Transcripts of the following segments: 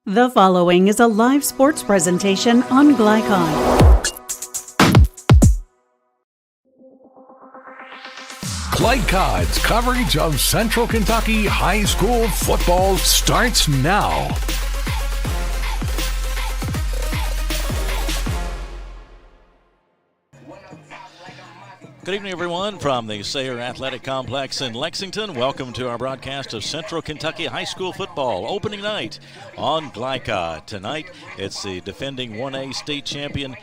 The following is a live sports presentation on Glycon. Glycon's coverage of Central Kentucky high school football starts now. Good evening, everyone, from the Sayre Athletic Complex in Lexington. Welcome to our broadcast of Central Kentucky High School Football opening night on Glycon. Tonight, it's the defending 1A state champion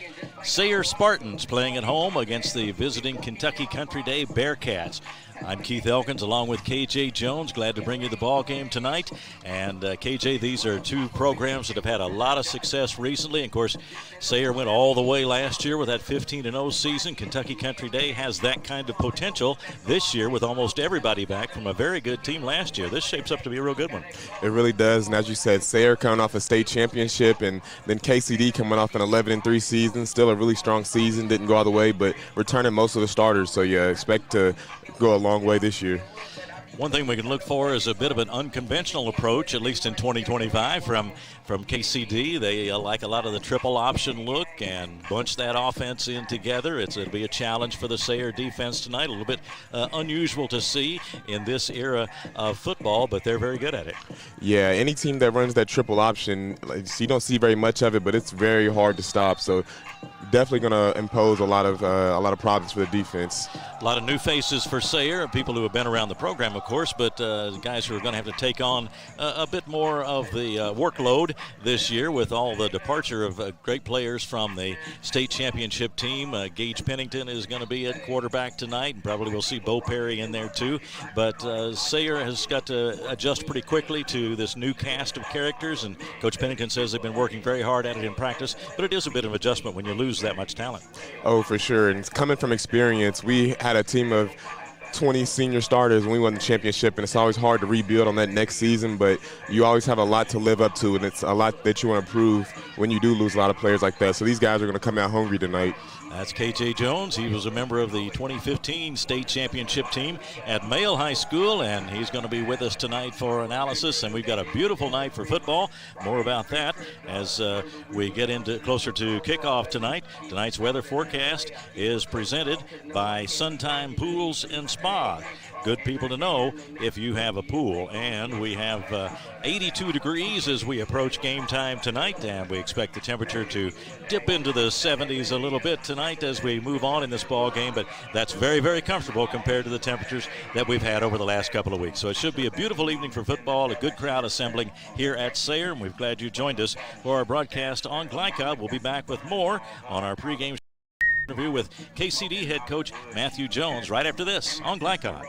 Sayre Spartans playing at home against the visiting Kentucky Country Day Bearcats. I'm Keith Elkins along with KJ Jones. Glad to bring you the ball game tonight. And KJ, these are two programs that have had a lot of success recently. Of course, Sayre went all the way last year with that 15-0 season. Kentucky Country Day has that kind of potential this year with almost everybody back from a very good team last year. This shapes up to be a real good one. It really does. And as you said, Sayre coming off a state championship, and then KCD coming off an 11-3 season. Still a really strong season. Didn't go all the way, but returning most of the starters. So yeah, expect to go a long way this year. One thing we can look for is a bit of an unconventional approach, at least in 2025, from KCD. They like a lot of the triple option look and bunch that offense in together. It'll be a challenge for the Sayre defense tonight. A little bit unusual to see in this era of football, but they're very good at it. Yeah, any team that runs that triple option, you don't see very much of it, but it's very hard to stop. So definitely going to impose a lot of problems for the defense. A lot of new faces for Sayre, people who have been around the program, of course, but guys who are going to have to take on a bit more of the workload this year with all the departure of great players from the state championship team. Gage Pennington is going to be at quarterback tonight, and probably we'll see Bo Perry in there too. But Sayre has got to adjust pretty quickly to this new cast of characters, and Coach Pennington says they've been working very hard at it in practice, but it is a bit of adjustment when you lose that much talent. Oh, for sure. And coming from experience, we had a team of 20 senior starters when we won the championship, and it's always hard to rebuild on that next season, but you always have a lot to live up to, and it's a lot that you want to prove when you do lose a lot of players like that. So these guys are going to come out hungry tonight. That's KJ Jones. He was a member of the 2015 state championship team at Male High School, and he's going to be with us tonight for analysis. And we've got a beautiful night for football. More about that as we get into closer to kickoff tonight. Tonight's weather forecast is presented by Suntime Pools and Spa. Good people to know if you have a pool. And we have 82 degrees as we approach game time tonight, and we expect the temperature to dip into the 70s a little bit tonight as we move on in this ball game, but that's very, very comfortable compared to the temperatures that we've had over the last couple of weeks. So it should be a beautiful evening for football, a good crowd assembling here at Sayre, and we're glad you joined us for our broadcast on Glycon. We'll be back with more on our pregame interview with KCD head coach Matthew Jones right after this on Glycon.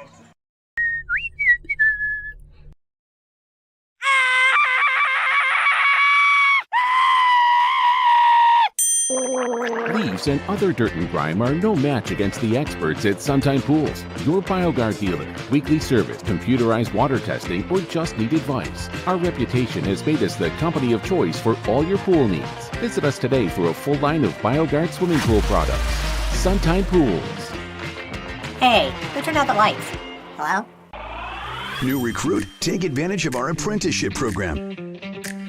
Leaves and other dirt and grime are no match against the experts at Suntime Pools, your BioGuard dealer. Weekly service, computerized water testing, or just need advice. Our reputation has made us the company of choice for all your pool needs. Visit us today for a full line of BioGuard swimming pool products. Suntime Pools. Hey, who turned out the lights? Hello? New recruit, take advantage of our apprenticeship program.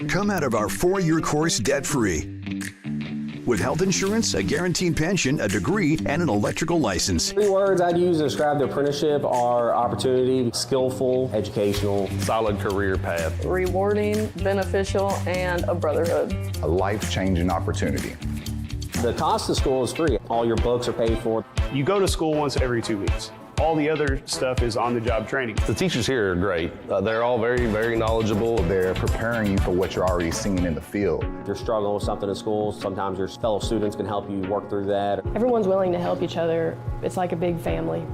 Come out of our 4-year course debt-free. With health insurance, a guaranteed pension, a degree, and an electrical license. 3 words I'd use to describe the apprenticeship are opportunity, skillful, educational, solid career path, rewarding, beneficial, and a brotherhood. A life-changing opportunity. The cost of school is free. All your books are paid for. You go to school once every 2 weeks. All the other stuff is on-the-job training. The teachers here are great. They're all very, very knowledgeable. They're preparing you for what you're already seeing in the field. If you're struggling with something in school, sometimes your fellow students can help you work through that. Everyone's willing to help each other. It's like a big family.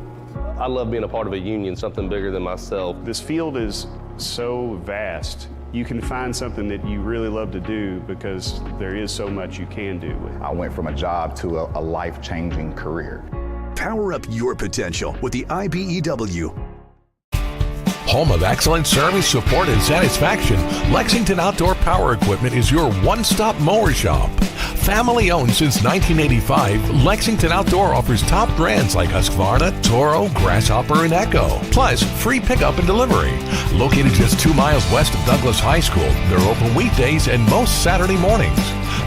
I love being a part of a union, something bigger than myself. This field is so vast. You can find something that you really love to do because there is so much you can do with it. I went from a job to a life-changing career. Power up your potential with the IBEW. Home of excellent service, support, and satisfaction, Lexington Outdoor Power Equipment is your one-stop mower shop. Family owned since 1985, Lexington Outdoor offers top brands like Husqvarna, Toro, Grasshopper, and Echo. Plus, free pickup and delivery. Located just 2 miles west of Douglas High School, they're open weekdays and most Saturday mornings.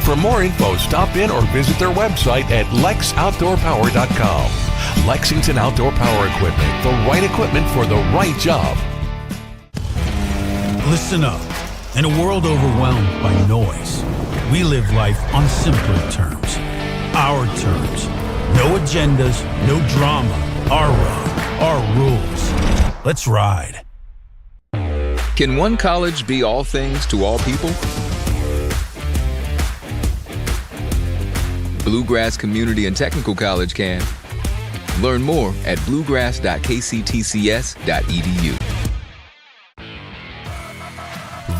For more info, stop in or visit their website at lexoutdoorpower.com. Lexington Outdoor Power Equipment, the right equipment for the right job. Listen up. In a world overwhelmed by noise, we live life on simpler terms. Our terms. No agendas, no drama. Our road, our rules. Let's ride. Can one college be all things to all people? Bluegrass Community and Technical College can. Learn more at bluegrass.kctcs.edu.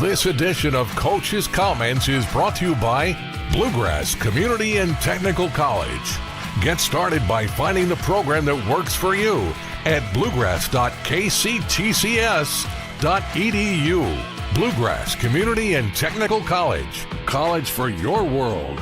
This edition of Coach's Comments is brought to you by Bluegrass Community and Technical College. Get started by finding the program that works for you at bluegrass.kctcs.edu. Bluegrass Community and Technical College. College for your world.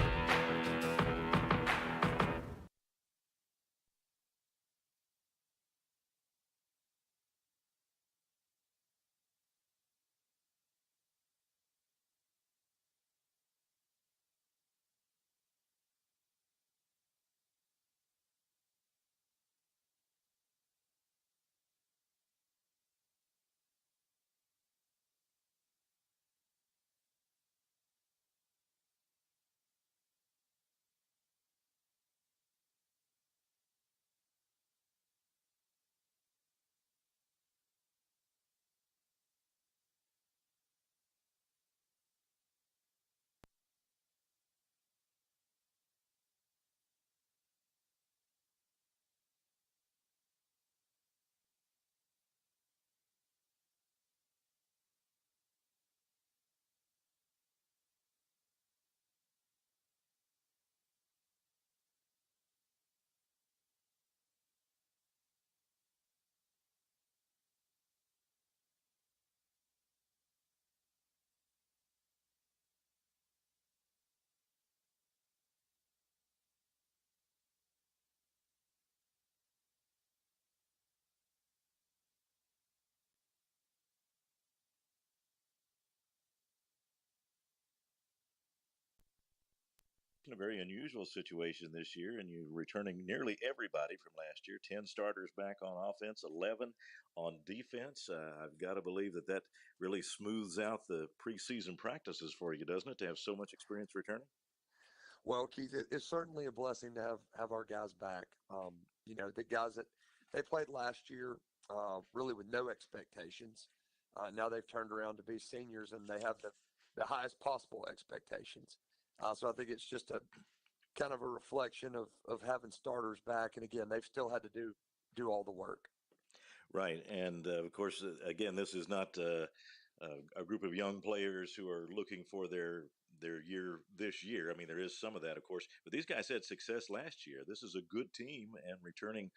In a very unusual situation this year, and you're returning nearly everybody from last year. 10 starters back on offense, 11 on defense. I've got to believe that really smooths out the preseason practices for you, doesn't it, to have so much experience returning? Well, Keith, it's certainly a blessing to have our guys back. The guys that they played last year really with no expectations. Now they've turned around to be seniors and they have the highest possible expectations. So I think it's just a kind of a reflection of having starters back. And again, they've still had to do all the work. Right. And of course, again, this is not a group of young players who are looking for their year this year. I mean, there is some of that, of course, but these guys had success last year. This is a good team and returning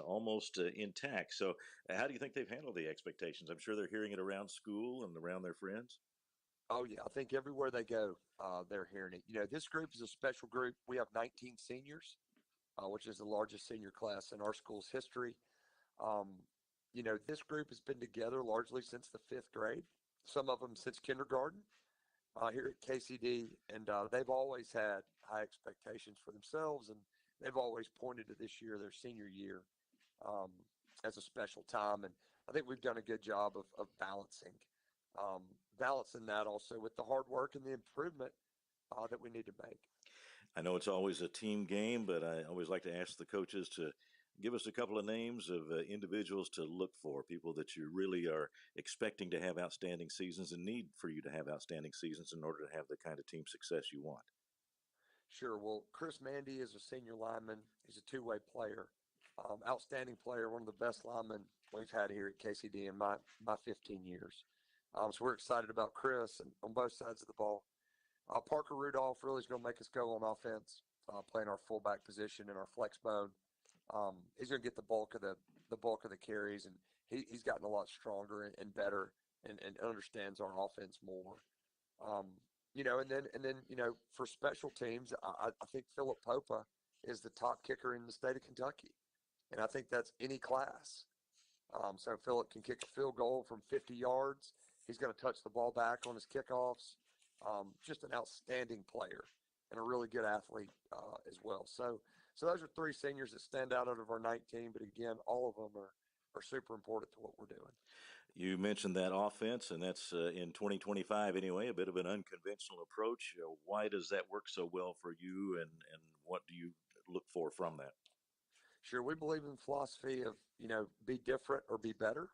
almost intact. So how do you think they've handled the expectations? I'm sure they're hearing it around school and around their friends. Oh, yeah. I think everywhere they go, they're hearing it. This group is a special group. We have 19 seniors, which is the largest senior class in our school's history. This group has been together largely since the 5th grade, some of them since kindergarten here at KCD, and they've always had high expectations for themselves, and they've always pointed to this year, their senior year, as a special time. And I think we've done a good job of balancing that also with the hard work and the improvement that we need to make. I know it's always a team game, but I always like to ask the coaches to give us a couple of names of individuals to look for, people that you really are expecting to have outstanding seasons and need for you to have outstanding seasons in order to have the kind of team success you want. Sure. Well, Chris Mandy is a senior lineman. He's a two-way player, outstanding player, one of the best linemen we've had here at KCD in my 15 years. So we're excited about Chris and on both sides of the ball. Parker Rudolph really is going to make us go on offense, playing our fullback position and our flex bone. He's going to get the bulk of the carries, and he's gotten a lot stronger and better and understands our offense more. And then for special teams, I think Philip Popa is the top kicker in the state of Kentucky, and I think that's any class. So Philip can kick a field goal from 50 yards. He's going to touch the ball back on his kickoffs. Just an outstanding player and a really good athlete as well. So those are three seniors that stand out of our 19, but again, all of them are super important to what we're doing. You mentioned that offense, and that's in 2025 anyway, a bit of an unconventional approach. Why does that work so well for you, and what do you look for from that? Sure, we believe in the philosophy of, be different or be better.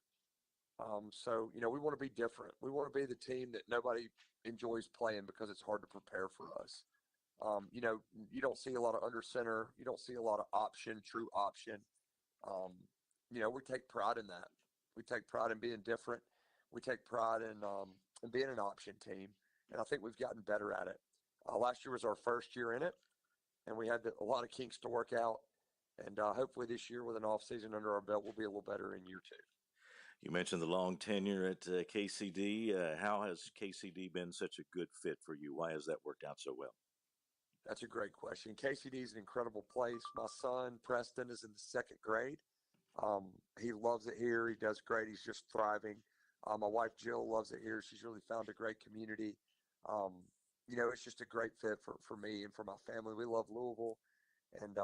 So, we want to be different. We want to be the team that nobody enjoys playing because it's hard to prepare for us. You don't see a lot of under center. You don't see a lot of true option. We take pride in that. We take pride in being different. We take pride in being an option team. And I think we've gotten better at it. Last year was our first year in it, and we had a lot of kinks to work out. And hopefully this year with an off season under our belt, we'll be a little better in year 2. You mentioned the long tenure at KCD. How has KCD been such a good fit for you? Why has that worked out so well? That's a great question. KCD is an incredible place. My son, Preston, is in the 2nd grade. He loves it here. He does great. He's just thriving. My wife, Jill, loves it here. She's really found a great community. It's just a great fit for me and for my family. We love Louisville, and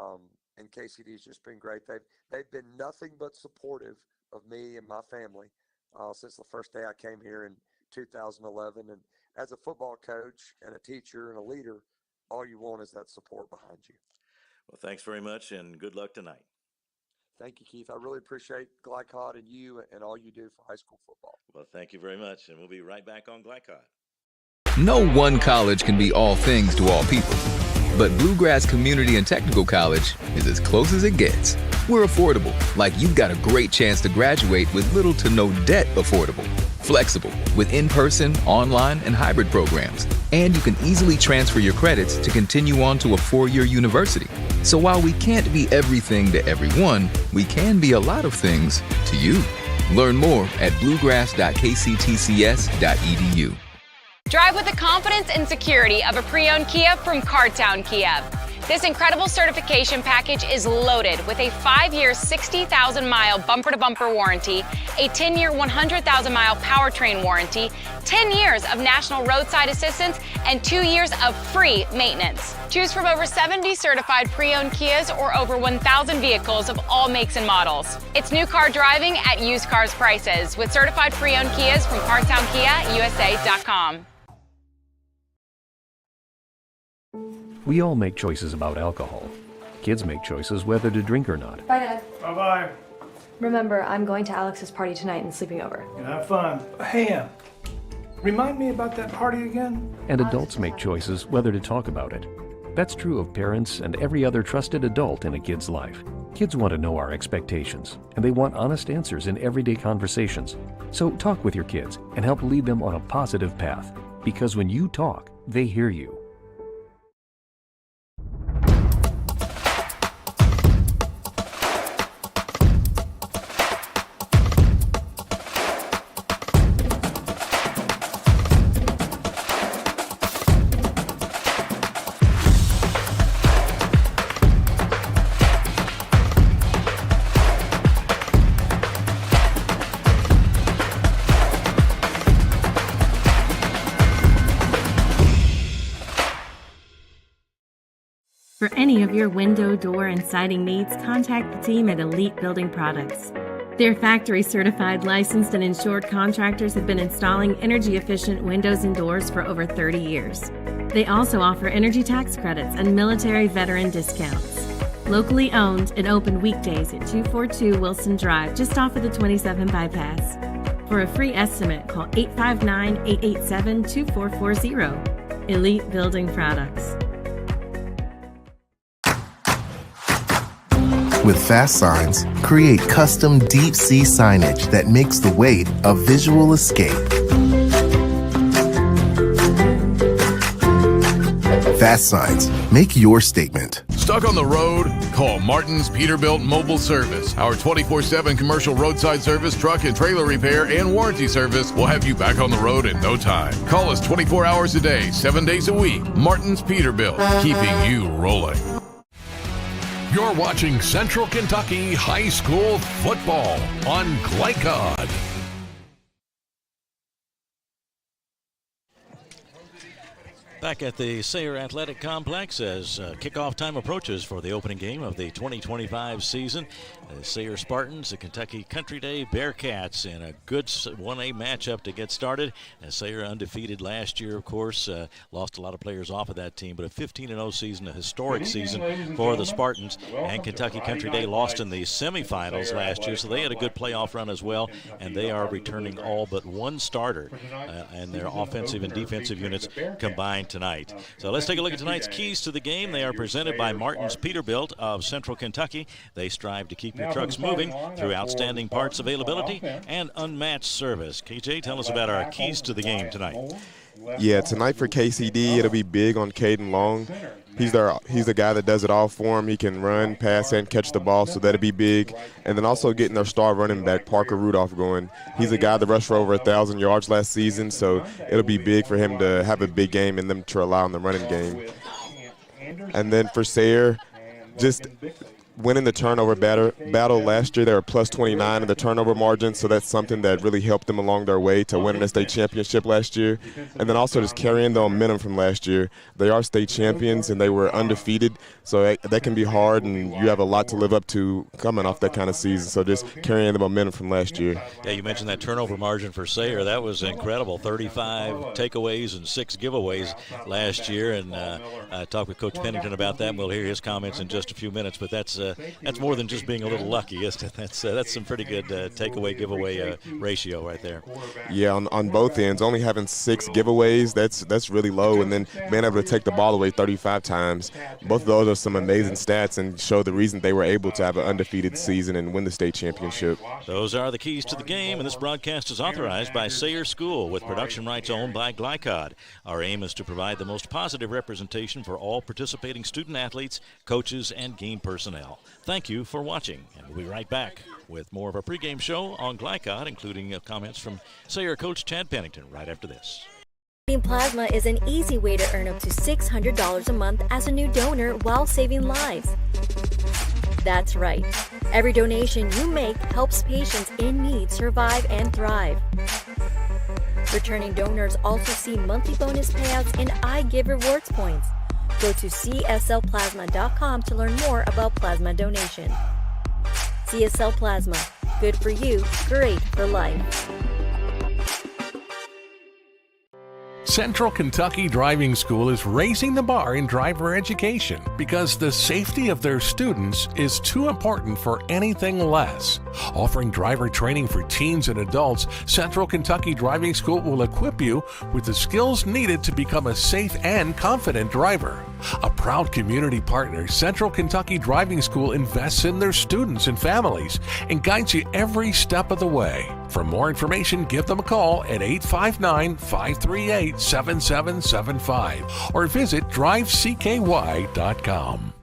KCD has just been great. They've been nothing but supportive of me and my family since the first day I came here in 2011. And as a football coach and a teacher and a leader, all you want is that support behind you. Well, thanks very much, and good luck tonight. Thank you, Keith. I really appreciate Glycod and you and all you do for high school football. Well, thank you very much, and we'll be right back on Glycod. No one college can be all things to all people, but Bluegrass Community and Technical College is as close as it gets. We're affordable, like you've got a great chance to graduate with little to no debt. Affordable, flexible, with in-person, online, and hybrid programs. And you can easily transfer your credits to continue on to a 4-year university. So while we can't be everything to everyone, we can be a lot of things to you. Learn more at bluegrass.kctcs.edu. Drive with the confidence and security of a pre-owned Kia from Cartown Kia. This incredible certification package is loaded with a 5-year, 60,000-mile bumper-to-bumper warranty, a 10-year, 100,000-mile powertrain warranty, 10 years of national roadside assistance, and 2 years of free maintenance. Choose from over 70 certified pre-owned Kias or over 1,000 vehicles of all makes and models. It's new car driving at used cars prices with certified pre-owned Kias from CartownKiaUSA.com. We all make choices about alcohol. Kids make choices whether to drink or not. Bye, Dad. Bye-bye. Remember, I'm going to Alex's party tonight and sleeping over. And have fun. Hey, remind me about that party again? And adults make choices whether to talk about it. That's true of parents and every other trusted adult in a kid's life. Kids want to know our expectations, and they want honest answers in everyday conversations. So talk with your kids and help lead them on a positive path. Because when you talk, they hear you. For any of your window, door, and siding needs, contact the team at Elite Building Products. Their factory-certified, licensed, and insured contractors have been installing energy-efficient windows and doors for over 30 years. They also offer energy tax credits and military veteran discounts. Locally owned and open weekdays at 242 Wilson Drive, just off of the 27 bypass. For a free estimate, call 859-887-2440. Elite Building Products. With Fast Signs, create custom deep sea signage that makes the wait a visual escape. Fast Signs, make your statement. Stuck on the road? Call Martin's Peterbilt Mobile Service. Our 24/7 commercial roadside service, truck and trailer repair, and warranty service will have you back on the road in no time. Call us 24 hours a day, 7 days a week. Martin's Peterbilt, keeping you rolling. You're watching Central Kentucky High School football on Glycod. Back at the Sayre Athletic Complex as kickoff time approaches for the opening game of the 2025 season. The Sayre Spartans, the Kentucky Country Day Bearcats in a good 1A matchup to get started. As Sayre undefeated last year, of course, lost a lot of players off of that team, but a 15-0 season, a historic season for the Spartans. And Kentucky Country Day lost in the semifinals last year, so they had a good playoff run as well, and they are returning all but one starter and their offensive and defensive units combined tonight. So let's take a look at tonight's keys to the game. They are presented by Martin's Peterbilt of Central Kentucky. They strive to keep your trucks moving through outstanding parts availability and unmatched service. KJ, tell us about our keys to the game tonight. Yeah, tonight for KCD, it'll be big on Caden Long. He's the guy that does it all for him. He can run, pass, and catch the ball, so that'll be big. And then also getting their star running back, Parker Rudolph, going. He's a guy that rushed for over 1,000 yards last season, so it'll be big for him to have a big game and them to rely on the running game. And then for Sayre, just winning the turnover battle last year, they were plus 29 in the turnover margin, so that's something that really helped them along their way to winning the state championship last year. And then also just carrying the momentum from last year. They are state champions, and they were undefeated, so that can be hard, and you have a lot to live up to coming off that kind of season, so just carrying the momentum from last year. Yeah, you mentioned that turnover margin for Sayre. That was incredible, 35 takeaways and 6 giveaways last year, and I talked with Coach Pennington about that, and we'll hear his comments in just a few minutes, but that's more than just being a little lucky, isn't it? That's some pretty good takeaway giveaway ratio right there. Yeah, on both ends, only having 6 giveaways, that's really low, and then being able to take the ball away 35 times. Both of those are some amazing stats and show the reason they were able to have an undefeated season and win the state championship. Those are the keys to the game, and this broadcast is authorized by Sayre School with production rights owned by Glycod. Our aim is to provide the most positive representation for all participating student athletes, coaches, and game personnel. Thank you for watching, and we'll be right back with more of our pregame show on Glycod, including comments from Sayre coach Chad Pennington right after this. Plasma is an easy way to earn up to $600 a month as a new donor while saving lives. That's right. Every donation you make helps patients in need survive and thrive. Returning donors also see monthly bonus payouts and I Give rewards points. Go to cslplasma.com to learn more about plasma donation. CSL Plasma. Good for you, great for life. Central Kentucky Driving School is raising the bar in driver education because the safety of their students is too important for anything less. Offering driver training for teens and adults, Central Kentucky Driving School will equip you with the skills needed to become a safe and confident driver. A proud community partner, Central Kentucky Driving School invests in their students and families and guides you every step of the way. For more information, give them a call at 859-538-7775 or visit drivecky.com.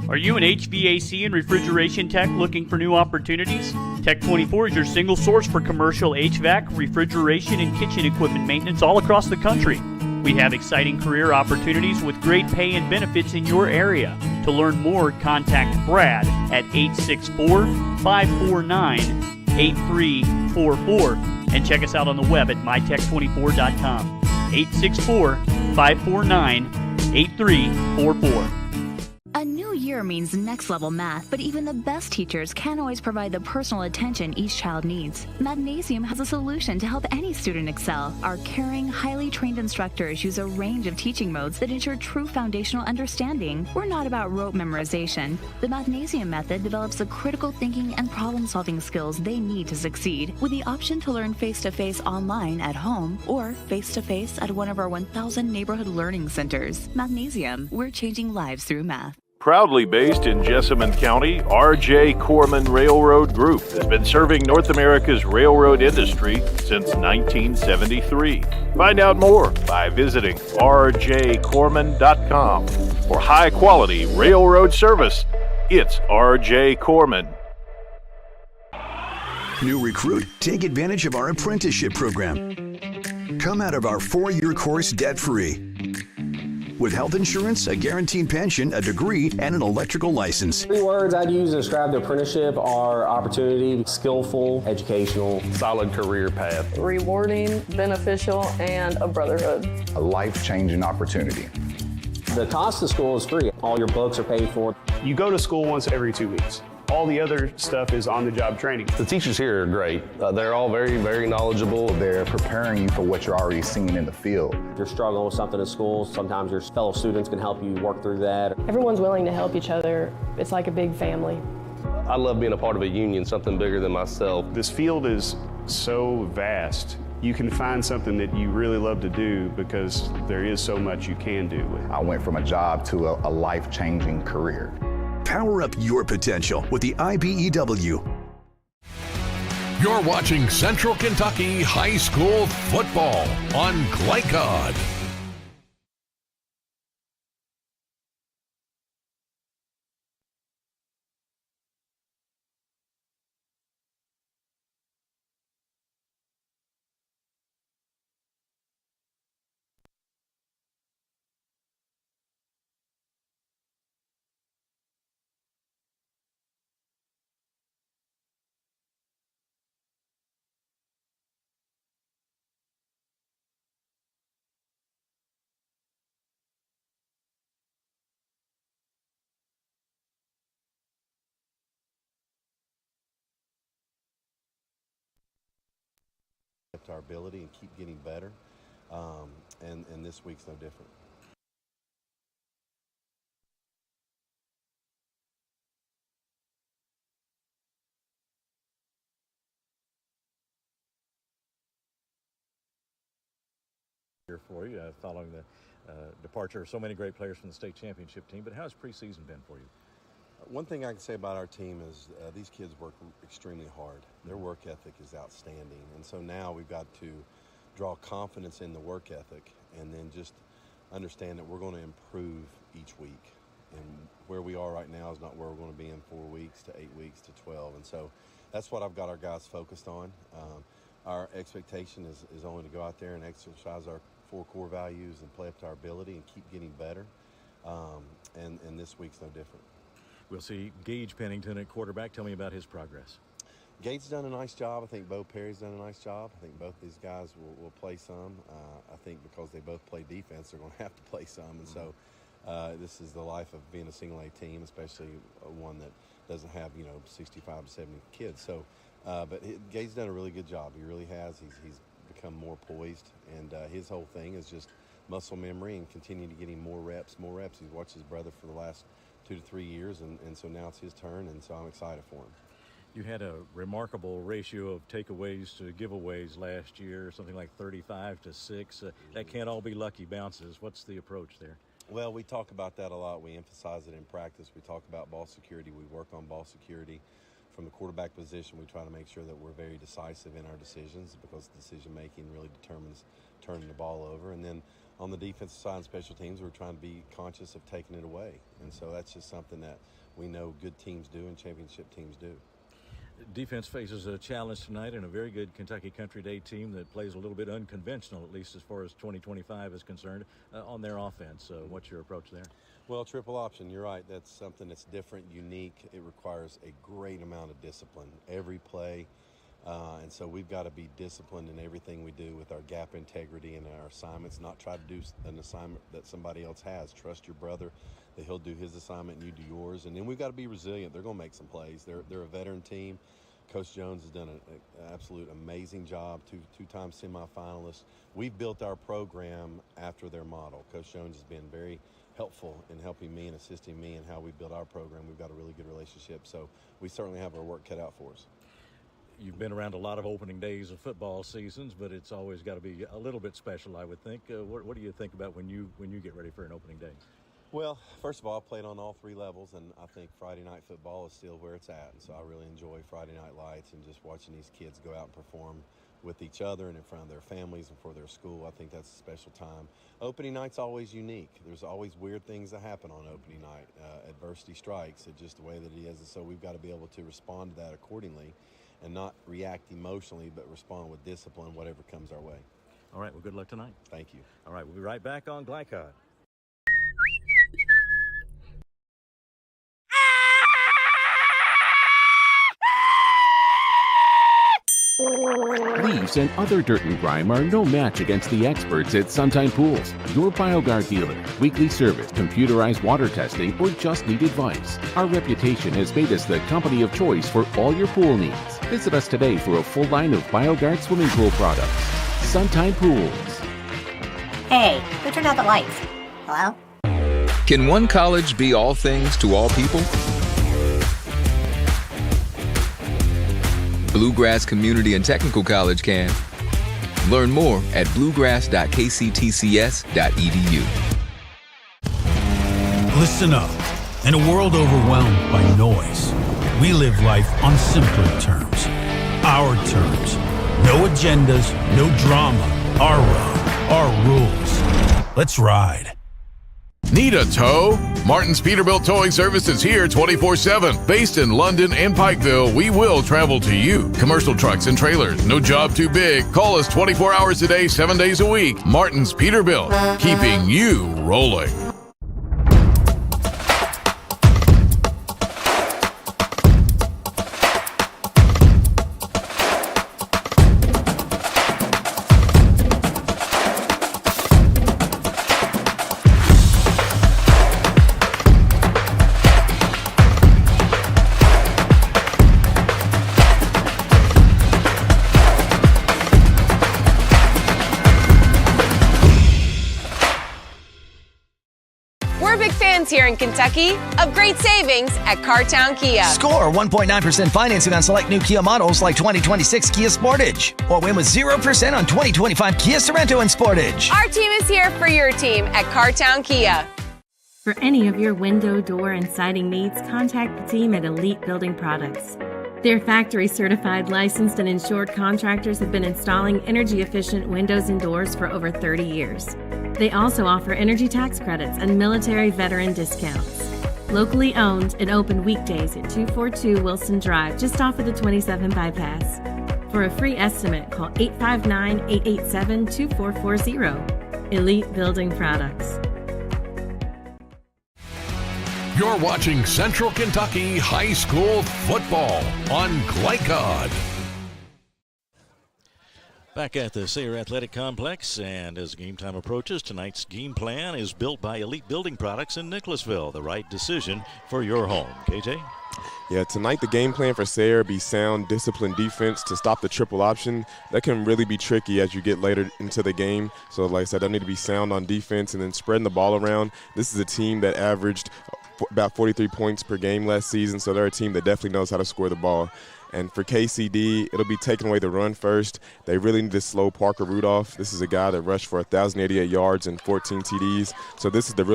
Are you an HVAC and refrigeration tech looking for new opportunities? Tech24 is your single source for commercial HVAC, refrigeration, and kitchen equipment maintenance all across the country. We have exciting career opportunities with great pay and benefits in your area. To learn more, contact Brad at 864-549-8344 and check us out on the web at mytech24.com. 864-549-8344. A new year means next level math, but even the best teachers can't always provide the personal attention each child needs. Mathnasium has a solution to help any student excel. Our caring, highly trained instructors use a range of teaching modes that ensure true foundational understanding. We're not about rote memorization. The Mathnasium method develops the critical thinking and problem-solving skills they need to succeed, with the option to learn face-to-face online at home or face-to-face at one of our 1,000 neighborhood learning centers. Mathnasium, we're changing lives through math. Proudly based in Jessamine County, R.J. Corman Railroad Group has been serving North America's railroad industry since 1973. Find out more by visiting rjcorman.com. For high-quality railroad service, it's R.J. Corman. New recruit? Take advantage of our apprenticeship program. Come out of our 4-year course debt-free. With health insurance, a guaranteed pension, a degree, and an electrical license. 3 words I'd use to describe the apprenticeship are opportunity, skillful, educational, solid career path, rewarding, beneficial, and a brotherhood. A life-changing opportunity. The cost of school is free. All your books are paid for. You go to school once every 2 weeks. All the other stuff is on-the-job training. The teachers here are great. They're all very, very knowledgeable. They're preparing you for what you're already seeing in the field. If you're struggling with something at school, sometimes your fellow students can help you work through that. Everyone's willing to help each other. It's like a big family. I love being a part of a union, something bigger than myself. This field is so vast. You can find something that you really love to do because there is so much you can do. I went from a job to a life-changing career. Power up your potential with the IBEW. You're watching Central Kentucky High School Football on Glycod. Our ability and keep getting better, and this week's no different. Here for you, following the departure of so many great players from the state championship team, but how has preseason been for you? One thing I can say about our team is these kids work extremely hard. Their work ethic is outstanding, and so now we've got to draw confidence in the work ethic and then just understand that we're going to improve each week. And where we are right now is not where we're going to be in 4 weeks to 8 weeks to 12. And so that's what I've got our guys focused on. Our expectation is only to go out there and exercise our 4 core values and play up to our ability and keep getting better. And this week's no different. We'll see Gage Pennington at quarterback. Tell me about his progress. Gage's done a nice job. I think Bo Perry's done a nice job. I think both these guys will play some. I think because they both play defense, they're going to have to play some. And so this is the life of being a single A team, especially one that doesn't have, 65 to 70 kids. So, but Gage's done a really good job. He really has. He's become more poised. And his whole thing is just muscle memory and continue to get him more reps. He's watched his brother for the last 2 to 3 years, and so now it's his turn, and so I'm excited for him. You had a remarkable ratio of takeaways to giveaways last year, something like 35 to 6. That can't all be lucky bounces. What's the approach there? Well, we talk about that a lot. We emphasize it in practice. We talk about ball security. We work on ball security. From the quarterback position, we try to make sure that we're very decisive in our decisions because decision-making really determines turning the ball over. And then on the defensive side and special teams, we're trying to be conscious of taking it away. And so that's just something that we know good teams do and championship teams do. Defense faces a challenge tonight in a very good Kentucky Country Day team that plays a little bit unconventional, at least as far as 2025 is concerned, on their offense. What's your approach there? Well, triple option, you're right. That's something that's different, unique. It requires a great amount of discipline every play. And so we've got to be disciplined in everything we do with our gap integrity and our assignments, not try to do an assignment that somebody else has. Trust your brother that he'll do his assignment and you do yours. And then we've got to be resilient. They're going to make some plays. They're a veteran team. Coach Jones has done an absolute amazing job, two-time semifinalist. We've built our program after their model. Coach Jones has been very helpful in helping me and assisting me in how we build our program. We've got a really good relationship. So we certainly have our work cut out for us. You've been around a lot of opening days of football seasons, but it's always got to be a little bit special, I would think. What do you think about when you get ready for an opening day? Well, first of all, I played on all 3 levels, and I think Friday night football is still where it's at. And so I really enjoy Friday Night Lights and just watching these kids go out and perform with each other and in front of their families and for their school. I think that's a special time. Opening night's always unique. There's always weird things that happen on opening night. Adversity strikes. It's just the way that it is. And so we've got to be able to respond to that accordingly and not react emotionally, but respond with discipline, whatever comes our way. All right, well, good luck tonight. Thank you. All right, we'll be right back on Glycod. Leaves and other dirt and grime are no match against the experts at Sunshine Pools, your BioGuard dealer. Weekly service, computerized water testing, or just need advice. Our reputation has made us the company of choice for all your pool needs. Visit us today for a full line of BioGuard swimming pool products. Sunshine Pools. Hey, who turned out the lights? Hello? Can one college be all things to all people? Bluegrass Community and Technical College can. Learn more at bluegrass.kctcs.edu. Listen up. In a world overwhelmed by noise, we live life on simpler terms. Our terms. No agendas, no drama. Our road, our rules. Let's ride. Need a tow? Martin's Peterbilt Towing Service is here 24/7. Based in London and Pikeville, we will travel to you. Commercial trucks and trailers, no job too big. Call us 24 hours a day, 7 days a week. Martin's Peterbilt, keeping you rolling. Here in Kentucky of great savings at Cartown Kia. Score 1.9% financing on select new Kia models like 2026 Kia Sportage. Or win with 0% on 2025 Kia Sorento and Sportage. Our team is here for your team at Cartown Kia. For any of your window, door, and siding needs, contact the team at Elite Building Products. Their factory-certified, licensed, and insured contractors have been installing energy-efficient windows and doors for over 30 years. They also offer energy tax credits and military veteran discounts. Locally owned and open weekdays at 242 Wilson Drive, just off of the 27 bypass. For a free estimate, call 859-887-2440. Elite Building Products. You're watching Central Kentucky High School football on Glycod. Back at the Sayre Athletic Complex, and as game time approaches, tonight's game plan is built by Elite Building Products in Nicholasville. The right decision for your home. KJ? Yeah, tonight the game plan for Sayre be sound, disciplined defense to stop the triple option. That can really be tricky as you get later into the game. So like I said, I need to be sound on defense and then spreading the ball around. This is a team that averaged about 43 points per game last season, so they're a team that definitely knows how to score the ball. And for KCD, it'll be taking away the run first. They really need to slow Parker Rudolph. This is a guy that rushed for 1,088 yards and 14 TDs. So this is the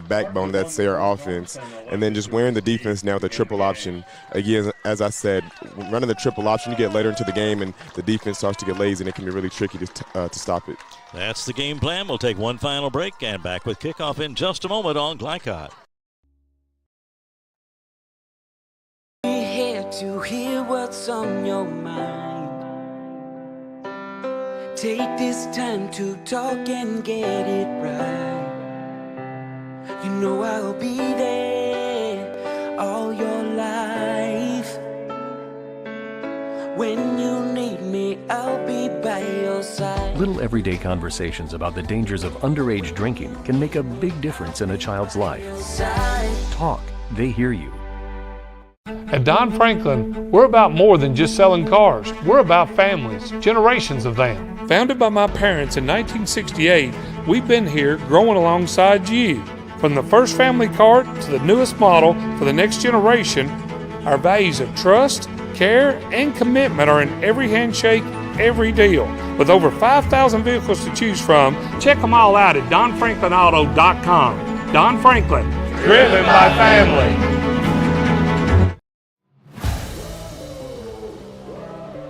backbone of that Sayre offense. And then just wearing the defense now with the triple option. Again, as I said, running the triple option, you get later into the game and the defense starts to get lazy, and it can be really tricky to stop it. That's the game plan. We'll take one final break and back with kickoff in just a moment on Glycod. To hear what's on your mind. Take this time to talk and get it right. You know I'll be there all your life. When you need me, I'll be by your side. Little everyday conversations about the dangers of underage drinking can make a big difference in a child's life. Talk, they hear you. At Don Franklin, we're about more than just selling cars. We're about families, generations of them. Founded by my parents in 1968, we've been here growing alongside you. From the first family car to the newest model for the next generation, our values of trust, care, and commitment are in every handshake, every deal. With over 5,000 vehicles to choose from, check them all out at DonFranklinAuto.com. Don Franklin, driven by family.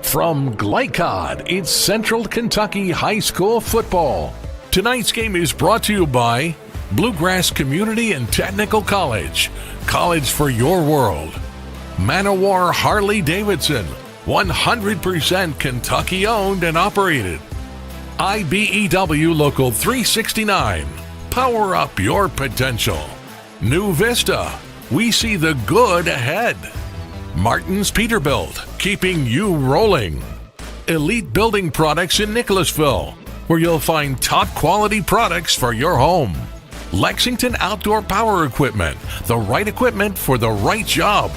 From Glycod, it's Central Kentucky High School football. Tonight's game is brought to you by Bluegrass Community and Technical College. College for your world. Manowar Harley-Davidson, 100% Kentucky owned and operated. IBEW Local 369. Power up your potential. New Vista. We see the good ahead. Martin's Peterbilt, keeping you rolling. Elite Building Products in Nicholasville, where you'll find top quality products for your home. Lexington Outdoor Power Equipment, the right equipment for the right job.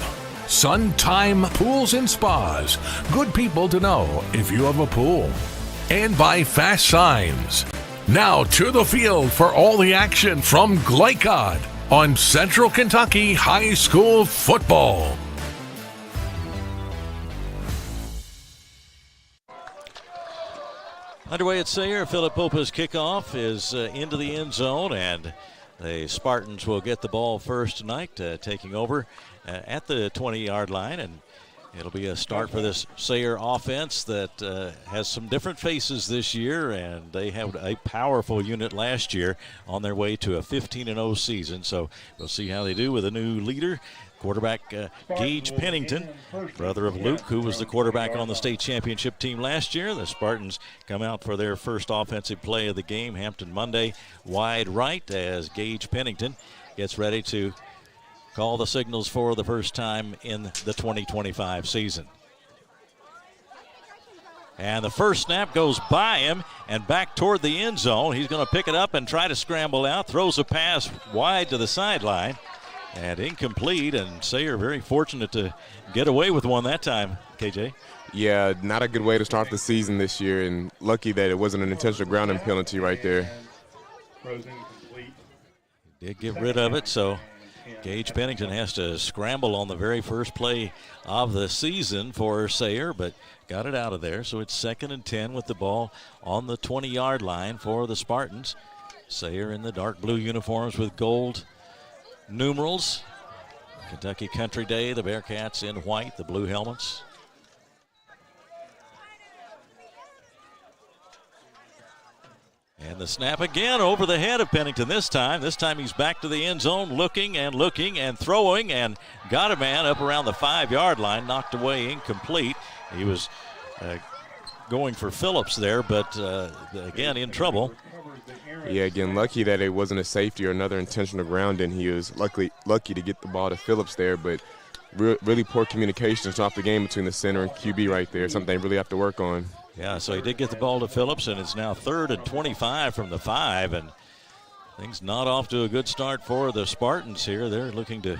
Suntime Pools and Spas, good people to know if you have a pool. And by Fast Signs. Now to the field for all the action from Glycod on Central Kentucky High School football. Underway at Sayre, Philip Popa's kickoff is into the end zone, and the Spartans will get the ball first tonight, taking over at the 20-yard line, and it'll be a start for this Sayre offense that has some different faces this year, and they had a powerful unit last year on their way to a 15-0 season, so we'll see how they do with a new leader. Quarterback Gage Pennington, brother of Luke, who was the quarterback on the state championship team last year. The Spartans come out for their first offensive play of the game. Hampton Monday wide right as Gage Pennington gets ready to call the signals for the first time in the 2025 season. And the first snap goes by him and back toward the end zone. He's going to pick it up and try to scramble out. Throws a pass wide to the sideline. And incomplete, and Sayre very fortunate to get away with one that time, KJ. Yeah, not a good way to start the season this year, and lucky that it wasn't an intentional grounding penalty right there. Did get rid of it, so Gage Pennington has to scramble on the very first play of the season for Sayre, but got it out of there. So it's 2nd and 10 with the ball on the 20-yard line for the Spartans. Sayre in the dark blue uniforms with gold numerals. Kentucky Country Day, the Bearcats in white, the blue helmets. And the snap again over the head of Pennington this time. This time he's back to the end zone, looking and throwing, and got a man up around the 5-yard line, knocked away, incomplete. He was going for Phillips there, but again in trouble. Yeah, again, lucky that it wasn't a safety or another intentional grounding. He was lucky to get the ball to Phillips there, but really poor communication off the game between the center and QB right there, something they really have to work on. Yeah, so he did get the ball to Phillips, and it's now 3rd and 25 from the 5, and things not off to a good start for the Spartans here. They're looking to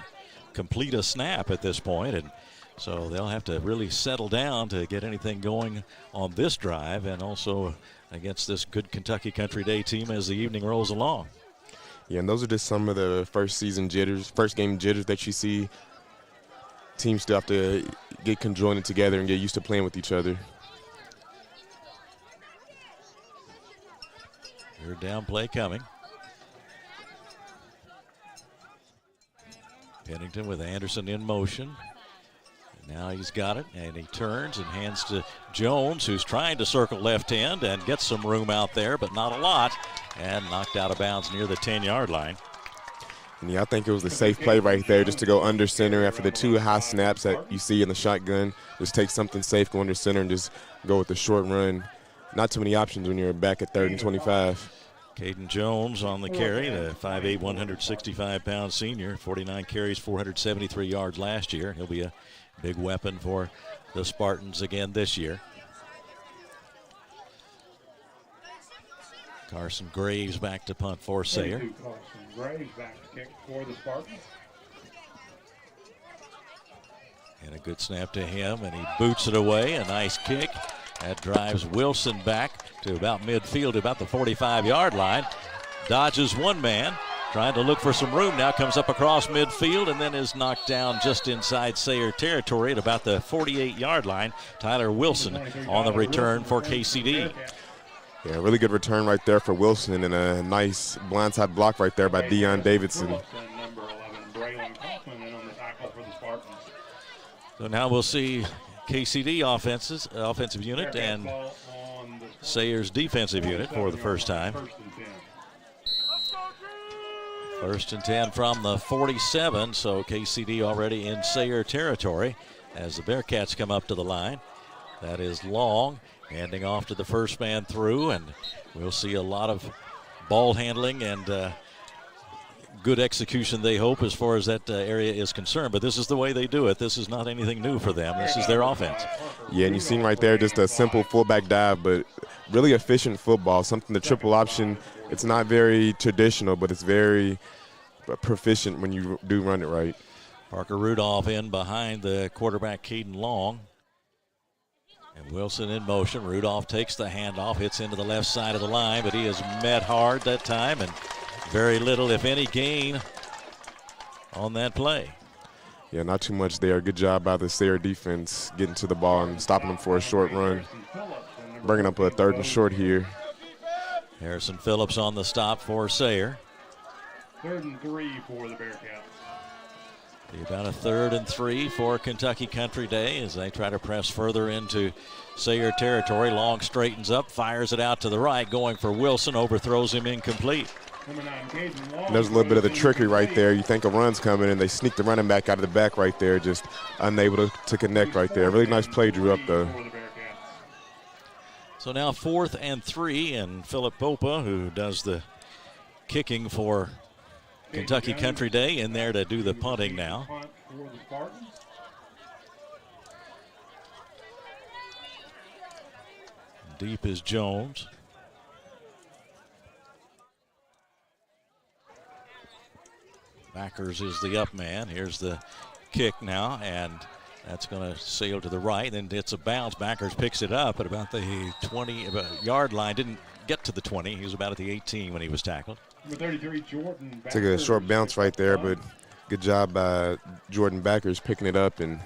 complete a snap at this point, and so they'll have to really settle down to get anything going on this drive, and also against this good Kentucky Country Day team as the evening rolls along. Yeah, and those are just some of the first game jitters that you see. Teams still have to get conjoined together and get used to playing with each other. Third down play coming. Pennington with Anderson in motion. Now he's got it, and he turns and hands to Jones, who's trying to circle left hand and gets some room out there, but not a lot, and knocked out of bounds near the 10-yard line. And yeah, I think it was the safe play right there, just to go under center after the 2 high snaps that you see in the shotgun. Just take something safe, go under center, and just go with the short run. Not too many options when you're back at 3rd and 25. Caden Jones on the carry, the 5'8", 165-pound senior, 49 carries, 473 yards last year. He'll be a big weapon for the Spartans again this year. Carson Graves back to punt for Sayre. Carson Graves back to kick for the Spartans. And a good snap to him, and he boots it away. A nice kick. That drives Wilson back to about midfield, about the 45-yard line. Dodges one man, trying to look for some room. Now comes up across midfield and then is knocked down just inside Sayre territory at about the 48-yard line. Tyler Wilson on the return for KCD. Yeah, really good return right there for Wilson, and a nice blindside block right there by Deion Davidson. So now we'll see KCD offensive unit and Sayre's defensive unit for the first time. 1st and 10 from the 47, so KCD already in Sayre territory as the Bearcats come up to the line. That is Long, handing off to the first man through, and we'll see a lot of ball handling and good execution, they hope, as far as that area is concerned. But this is the way they do it. This is not anything new for them. This is their offense. Yeah, and you've seen right there just a simple fullback dive, but really efficient football, something the triple option. It's not very traditional, but it's very proficient when you do run it right. Parker Rudolph in behind the quarterback, Caden Long. And Wilson in motion. Rudolph takes the handoff, hits into the left side of the line, but he is met hard that time, and very little, if any, gain on that play. Yeah, not too much there. Good job by the Sayre defense getting to the ball and stopping them for a short run. Bringing up a 3rd and short here. Harrison Phillips on the stop for Sayre. 3rd and 3 for the Bearcats. Be about a 3rd and 3 for Kentucky Country Day as they try to press further into Sayre territory. Long straightens up, fires it out to the right, going for Wilson, overthrows him incomplete. There's a little bit of the trickery right there. You think a run's coming, and they sneak the running back out of the back right there, just unable to connect right there. Really nice play drew up, though. So now 4th and 3, and Philip Popa, who does the kicking for Kentucky Country Day, in there to do the punting now. Deep is Jones. Backers is the up man. Here's the kick now, and that's going to sail to the right. Then it's a bounce. Backers picks it up at about the 20-yard line. Didn't get to the 20. He was about at the 18 when he was tackled. Took a short bounce right there, but good job by Jordan Backers picking it up and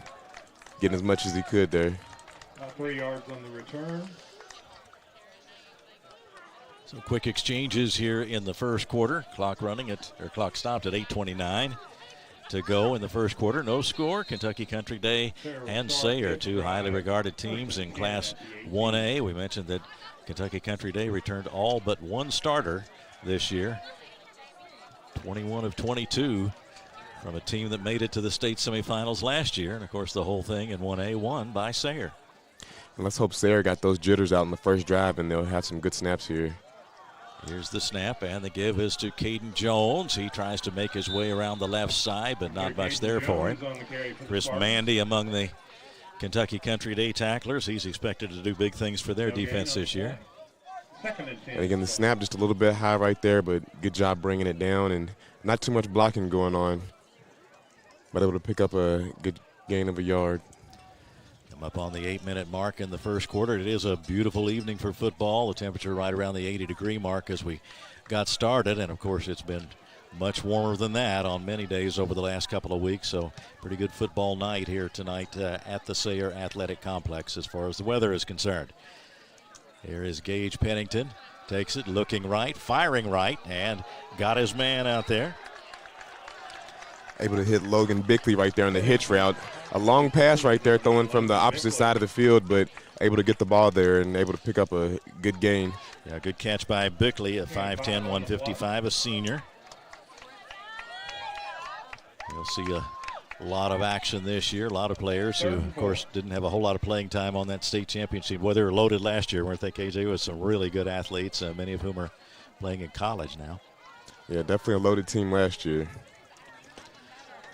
getting as much as he could there. 3 yards on the return. Some quick exchanges here in the first quarter. Clock stopped at 8:29 to go in the first quarter. No score. Kentucky Country Day and Sayre, two highly regarded teams in Class 1A. We mentioned that Kentucky Country Day returned all but one starter this year. 21 of 22 from a team that made it to the state semifinals last year. And, of course, the whole thing in 1A won by Sayre. And let's hope Sayre got those jitters out in the first drive, and they'll have some good snaps here. Here's the snap, and the give is to Caden Jones. He tries to make his way around the left side, but not much there for him. Chris Mandy among the Kentucky Country Day tacklers. He's expected to do big things for their defense this year. And again, the snap just a little bit high right there, but good job bringing it down, and not too much blocking going on, but able to pick up a good gain of a yard. Up on the 8-minute mark in the first quarter. It is a beautiful evening for football. The temperature right around the 80-degree mark as we got started, and of course it's been much warmer than that on many days over the last couple of weeks. So pretty good football night here tonight at the Sayre Athletic Complex as far as the weather is concerned. Here is Gage Pennington, takes it, looking right, firing right, and got his man out there. Able to hit Logan Bickley right there on the hitch route. A long pass right there, throwing from the opposite side of the field, but able to get the ball there and able to pick up a good gain. Yeah, good catch by Bickley at 5'10", 155, a senior. You'll see a lot of action this year. A lot of players who, of course, didn't have a whole lot of playing time on that state championship. Well, they were loaded last year, weren't they, KJ, with some really good athletes, many of whom are playing in college now. Yeah, definitely a loaded team last year.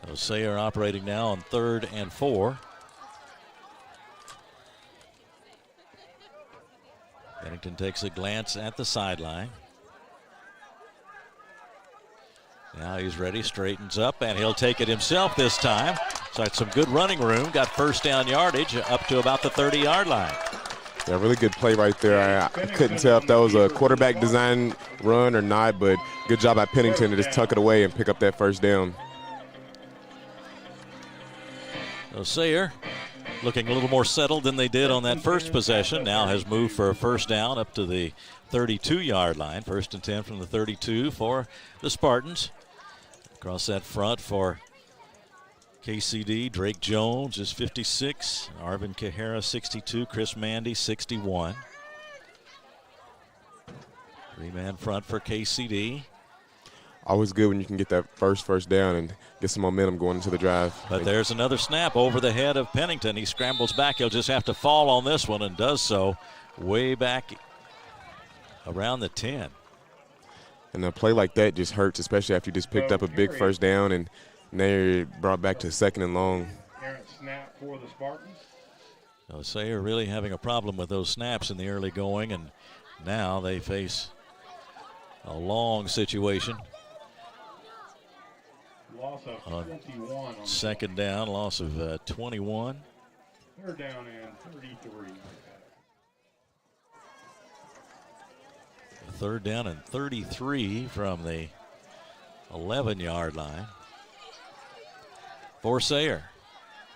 So Sayre operating now on 3rd and 4. Pennington takes a glance at the sideline. Now he's ready, straightens up, and he'll take it himself this time. So it's some good running room. Got first down yardage up to about the 30-yard line. Yeah, really good play right there. I couldn't tell if that was a quarterback design run or not, but good job by Pennington to just tuck it away and pick up that first down. So Sayre looking a little more settled than they did on that first possession. Now has moved for a first down up to the 32-yard line. 1st and 10 from the 32 for the Spartans. Across that front for KCD, Drake Jones is 56, Arvin Kahara 62, Chris Mandy 61. 3-man front for KCD. Always good when you can get that first down and get some momentum going into the drive. But there's another snap over the head of Pennington. He scrambles back. He'll just have to fall on this one and does so way back around the 10. And a play like that just hurts, especially after you just picked up a big first down and now you're brought back to 2nd and long. Snap for the Spartans. So Sayre really having a problem with those snaps in the early going, and now they face a long situation. Loss of 21. 2nd down, loss of 21. 3rd down and 33. 3rd down and 33 from the 11-yard line for Sayre.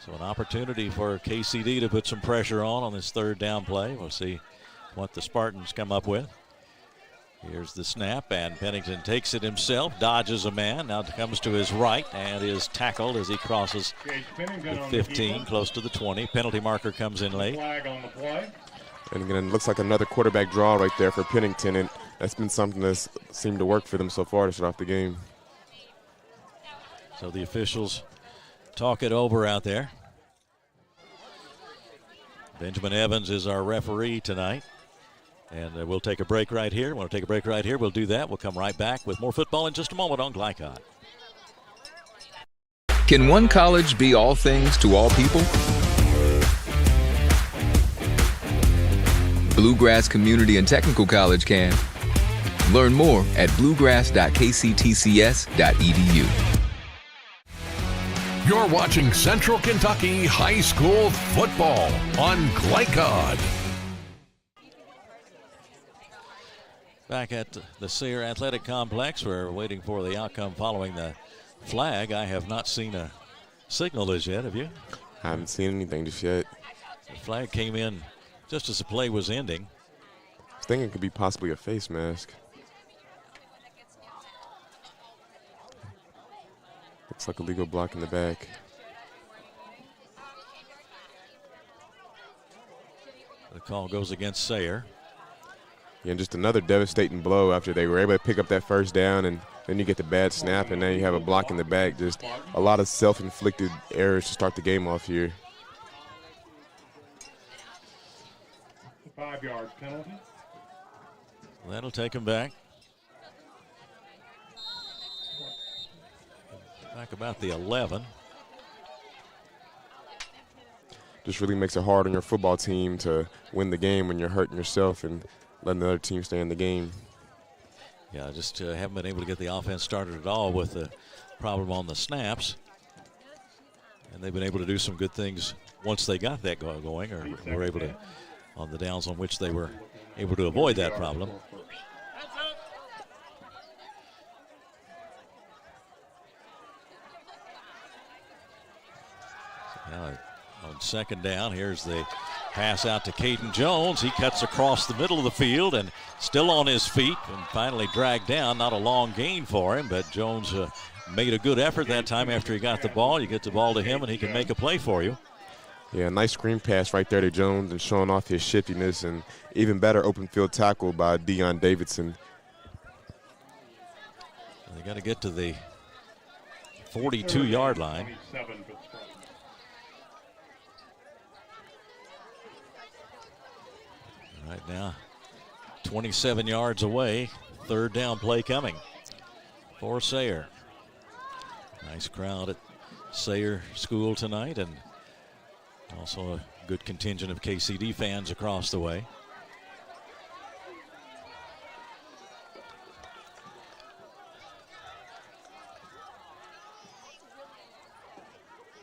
So an opportunity for KCD to put some pressure on this 3rd down play. We'll see what the Spartans come up with. Here's the snap, and Pennington takes it himself, dodges a man, now comes to his right, and is tackled as he crosses the 15, close to the 20. Penalty marker comes in late. Flag on the play. And again, it looks like another quarterback draw right there for Pennington, and that's been something that's seemed to work for them so far to start off the game. So the officials talk it over out there. Benjamin Evans is our referee tonight. And we'll take a break right here. Want to take a break right here? We'll do that. We'll come right back with more football in just a moment on Glycod. Can one college be all things to all people? Bluegrass Community and Technical College can. Learn more at bluegrass.kctcs.edu. You're watching Central Kentucky High School football on Glycod. Back at the Sayre Athletic Complex, we're waiting for the outcome following the flag. I have not seen a signal as yet, have you? I haven't seen anything just yet. The flag came in just as the play was ending. I was thinking it could be possibly a face mask. Looks like a legal block in the back. The call goes against Sayre. Yeah, and just another devastating blow after they were able to pick up that first down, and then you get the bad snap, and now you have a block in the back. Just a lot of self-inflicted errors to start the game off here. 5-yard penalty. That'll take him back. Back about the 11. Just really makes it hard on your football team to win the game when you're hurting yourself and letting the other team stay in the game. Yeah, just haven't been able to get the offense started at all with the problem on the snaps. And they've been able to do some good things once they got that going, or were able to, on the downs on which they were able to avoid that problem. So now on 2nd down, here's the pass out to Caden Jones. He cuts across the middle of the field and still on his feet and finally dragged down. Not a long gain for him, but Jones made a good effort that time after he got the ball. You get the ball to him and he can make a play for you. Yeah, nice screen pass right there to Jones and showing off his shiftiness, and even better open field tackle by Deion Davidson. They got to get to the 42-yard line. Right now, 27 yards away, 3rd down play coming for Sayre. Nice crowd at Sayre School tonight, and also a good contingent of KCD fans across the way.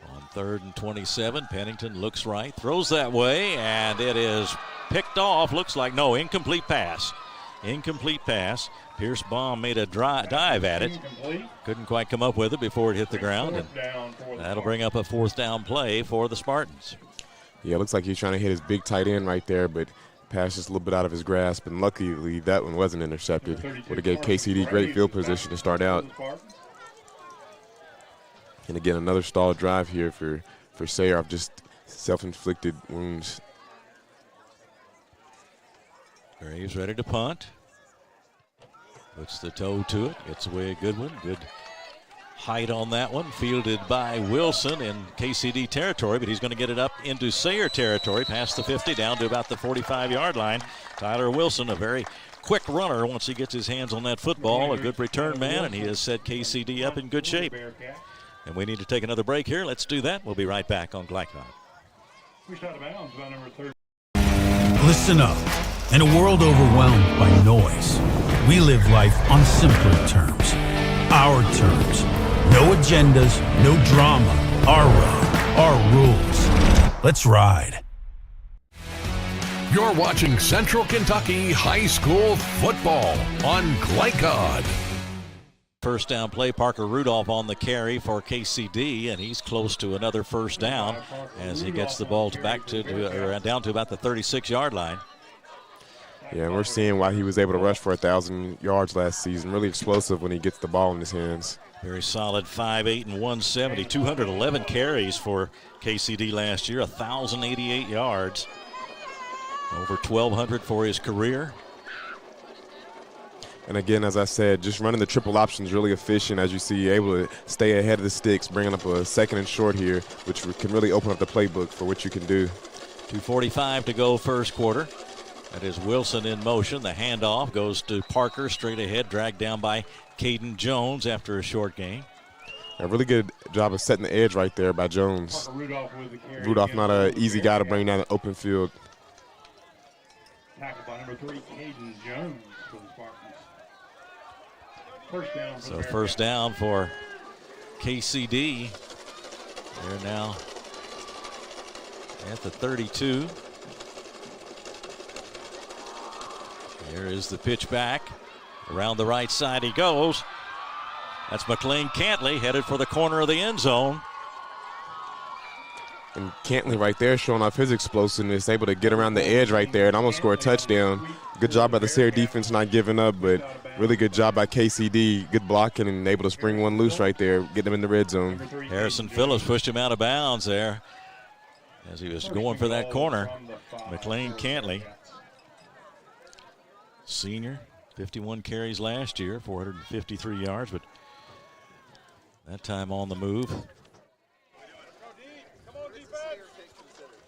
On 3rd and 27, Pennington looks right, throws that way, and it is picked off. Looks like incomplete pass. Incomplete pass. Pierce Baum made a dive at it. Couldn't quite come up with it before it hit the ground. And that'll bring up a 4th down play for the Spartans. Yeah, it looks like he's trying to hit his big tight end right there, but pass just a little bit out of his grasp, and luckily that one wasn't intercepted. Would have gave KCD great field position to start out. And again, another stalled drive here for Sayre of just self-inflicted wounds. Graves ready to punt. Puts the toe to it. Gets away a good one. Good height on that one. Fielded by Wilson in KCD territory, but he's going to get it up into Sayre territory, past the 50, down to about the 45-yard line. Tyler Wilson, a very quick runner once he gets his hands on that football. A good return man, and he has set KCD up in good shape. And we need to take another break here. Let's do that. We'll be right back on Glycon. Listen up. In a world overwhelmed by noise, we live life on simpler terms. Our terms. No agendas, no drama. Our road, our rules. Let's ride. You're watching Central Kentucky High School football on Glycon. First down play, Parker Rudolph on the carry for KCD, and he's close to another first down as he gets the ball back down to about the 36-yard line. Yeah, and we're seeing why he was able to rush for 1,000 yards last season. Really explosive when he gets the ball in his hands. Very solid 5'8" and 170, 211 carries for KCD last year, 1,088 yards, over 1,200 for his career. And again, as I said, just running the triple option is really efficient. As you see, able to stay ahead of the sticks, bringing up a second and short here, which can really open up the playbook for what you can do. 2:45 to go first quarter. That is Wilson in motion. The handoff goes to Parker straight ahead, dragged down by Caden Jones after a short gain. A really good job of setting the edge right there by Jones. Rudolph not an easy guy to bring down the open field. Tackled by number 3, Caden Jones for the Spartans. First down. So first down for KCD. They're now at the 32. Here is the pitch back. Around the right side he goes. That's McLean Cantley headed for the corner of the end zone. And Cantley right there showing off his explosiveness, able to get around the edge right there and almost score a touchdown. Good job by the Sayre defense not giving up, but really good job by KCD. Good blocking and able to spring one loose right there, get him in the red zone. Harrison Phillips pushed him out of bounds there as he was going for that corner. McLean Cantley, senior, 51 carries last year, 453 yards, but that time on the move.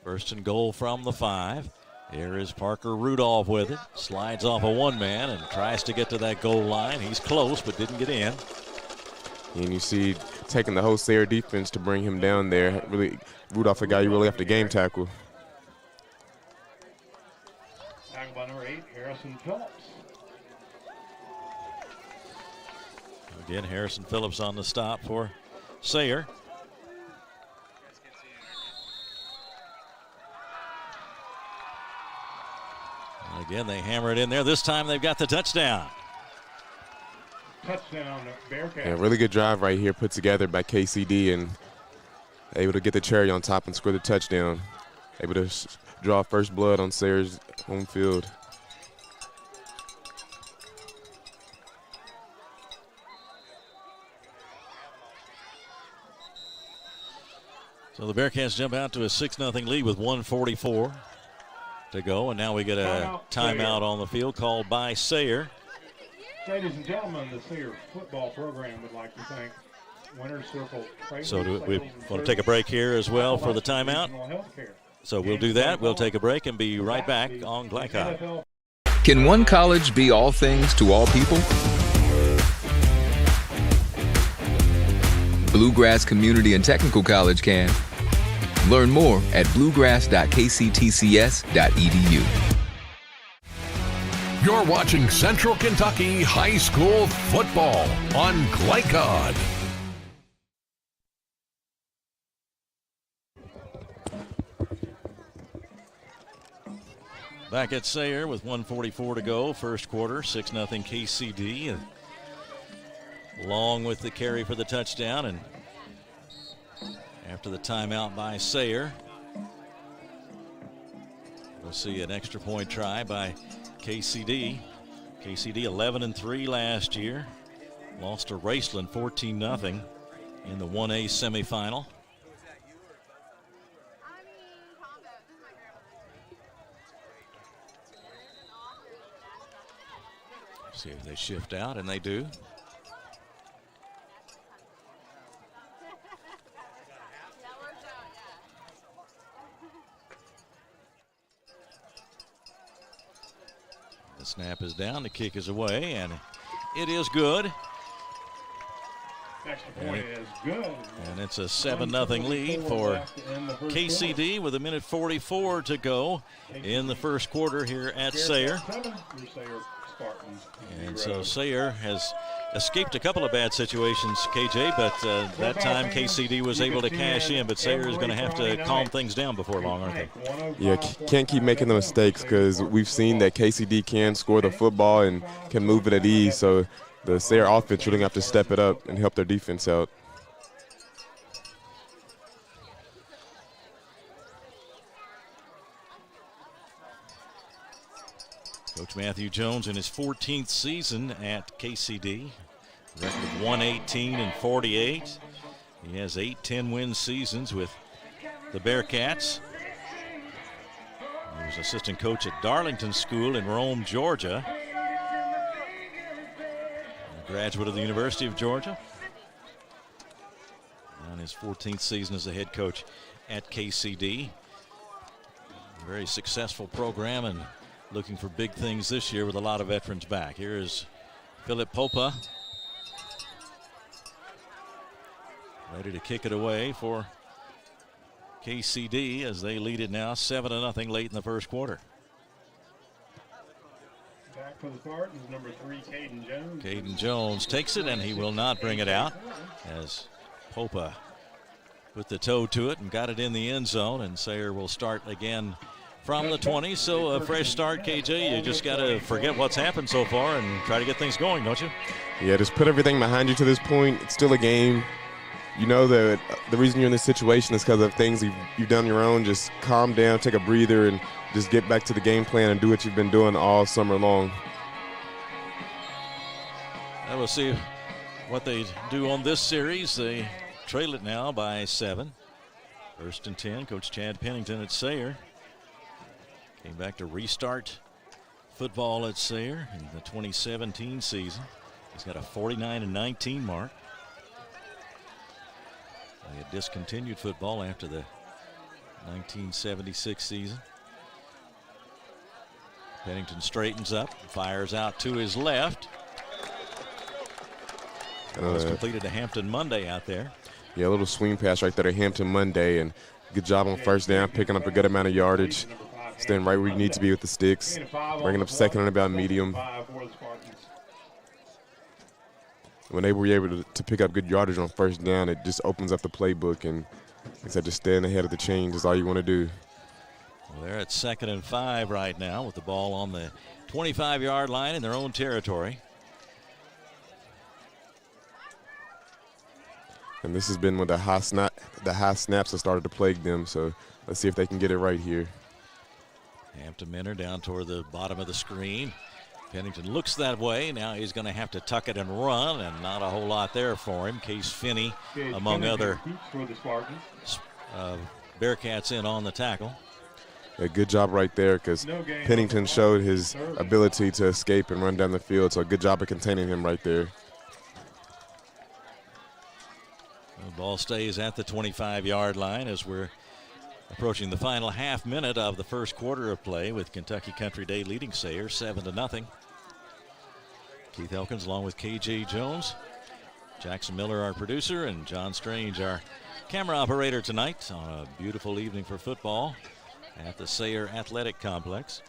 First and goal from the 5. Here is Parker Rudolph with it. Slides off a one-man and tries to get to that goal line. He's close but didn't get in. And you see taking the whole Sayre defense to bring him down there. Really, Rudolph, a guy you really have to game tackle. Tackled by number 8, Harrison Phillips. Again, Harrison Phillips on the stop for Sayre. And again, they hammer it in there. This time they've got the touchdown. Touchdown, Bearcats. Yeah, really good drive right here put together by KCD and able to get the cherry on top and score the touchdown. Able to draw first blood on Sayre's home field. So the Bearcats jump out to a 6-0 lead with 1:44 to go, and now we get a timeout on the field called by Sayre. Ladies and gentlemen, the Sayre football program would like to thank Winter Circle Trailer. So do we want to take a break here as well for the timeout? So we'll do that. We'll take a break and be right back on Glycon. Can one college be all things to all people? Bluegrass Community and Technical College can. Learn more at bluegrass.kctcs.edu. You're watching Central Kentucky High School football on Glycon. Back at Sayre with 1:44 to go, first quarter, 6-0 KCD. And Long with the carry for the touchdown, and after the timeout by Sayre, We'll see an extra point try by KCD. KCD 11-3 last year. Lost to Raceland 14-0 in the 1A semifinal. See if they shift out, and they do. The snap is down, the kick is away, and it is good. Extra point is good. And it's a 7-0 lead for KCD with 1:44 to go in the first quarter here at Sayre. And so Sayre has escaped a couple of bad situations, KJ, but that time KCD was able to cash in, but Sayre is going to have to calm things down before long, aren't they? Yeah, can't keep making the mistakes because we've seen that KCD can score the football and can move it at ease, so the Sayre offense really have to step it up and help their defense out. Coach Matthew Jones in his 14th season at KCD, record of 118-48. He has 8 10-win seasons with the Bearcats. He was assistant coach at Darlington School in Rome, Georgia. A graduate of the University of Georgia. On his 14th season as a head coach at KCD. A very successful program and looking for big things this year with a lot of veterans back. Here is Philip Popa, ready to kick it away for KCD as they lead it now 7-0 late in the first quarter. Back for the Spartans, number 3, Caden Jones. Caden Jones takes it, and he will not bring it out as Popa put the toe to it and got it in the end zone, and Sayre will start again from the 20, so a fresh start, KJ. You just got to forget what's happened so far and try to get things going, don't you? Yeah, just put everything behind you to this point. It's still a game. You know that the reason you're in this situation is because of things you've done on your own. Just calm down, take a breather, and just get back to the game plan and do what you've been doing all summer long. And we'll see what they do on this series. They trail it now by 7. 1st and 10, Coach Chad Pennington at Sayre. Came back to restart football at Sayre in the 2017 season. He's got a 49-19 mark. They had discontinued football after the 1976 season. Pennington straightens up, fires out to his left. Was completed to Hampton Monday out there. Yeah, a little swing pass right there to Hampton Monday, and good job on first down, picking up a good amount of yardage. Staying right where you need to be with the sticks. Bringing up second and about medium. When they were able to pick up good yardage on first down, it just opens up the playbook. And like I said, just staying ahead of the chains is all you want to do. Well, they're at 2nd and 5 right now with the ball on the 25-yard line in their own territory. And this has been when the high snaps have started to plague them. So let's see if they can get it right here. Hampton Minner down toward the bottom of the screen. Pennington looks that way. Now he's going to have to tuck it and run, and not a whole lot there for him. Case Finney, among other Bearcats, in on the tackle. A good job right there because Pennington showed his ability to escape and run down the field, so a good job of containing him right there. The ball stays at the 25-yard line as we're approaching the final half minute of the first quarter of play with Kentucky Country Day leading Sayre 7-0. Keith Elkins along with KJ Jones, Jackson Miller our producer, and John Strange our camera operator tonight on a beautiful evening for football at the Sayre Athletic Complex.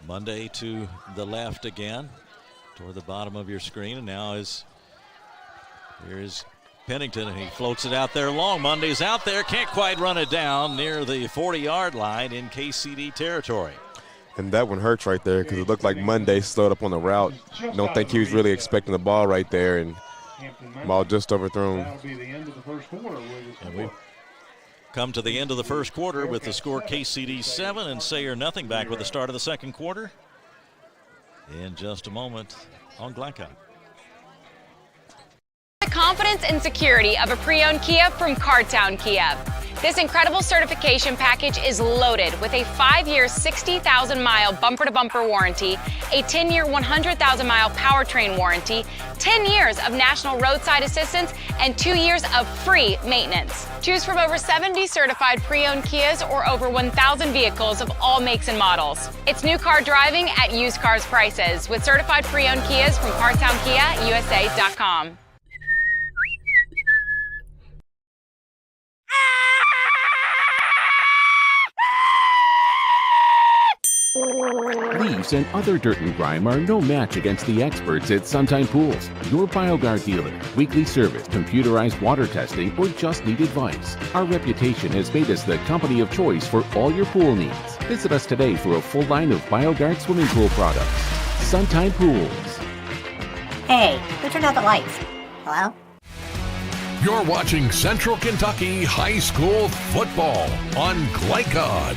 Monday to the left again toward the bottom of your screen, and now here is Pennington, and he floats it out there long. Monday's out there, can't quite run it down near the 40-yard line in KCD territory. And that one hurts right there because it looked like Monday slowed up on the route. Don't think he was really expecting the ball right there, and ball just overthrown. That'll be the end of the first quarter. Come to the end of the first quarter with the score KCD 7 and Sayre nothing. Back with the start of the second quarter in just a moment on Glycon. The confidence and security of a pre-owned Kia from Cartown Kia. This incredible certification package is loaded with a 5-year, 60,000-mile bumper-to-bumper warranty, a 10-year, 100,000-mile powertrain warranty, 10 years of national roadside assistance, and 2 years of free maintenance. Choose from over 70 certified pre-owned Kias or over 1,000 vehicles of all makes and models. It's new car driving at used cars prices with certified pre-owned Kias from CartownKiaUSA.com. Leaves and other dirt and grime are no match against the experts at Suntime Pools, your BioGuard dealer. Weekly service, computerized water testing, or just need advice. Our reputation has made us the company of choice for all your pool needs. Visit us today for a full line of BioGuard swimming pool products. Suntime Pools. Hey, who turned out the lights? Hello? You're watching Central Kentucky High School Football on Glycon.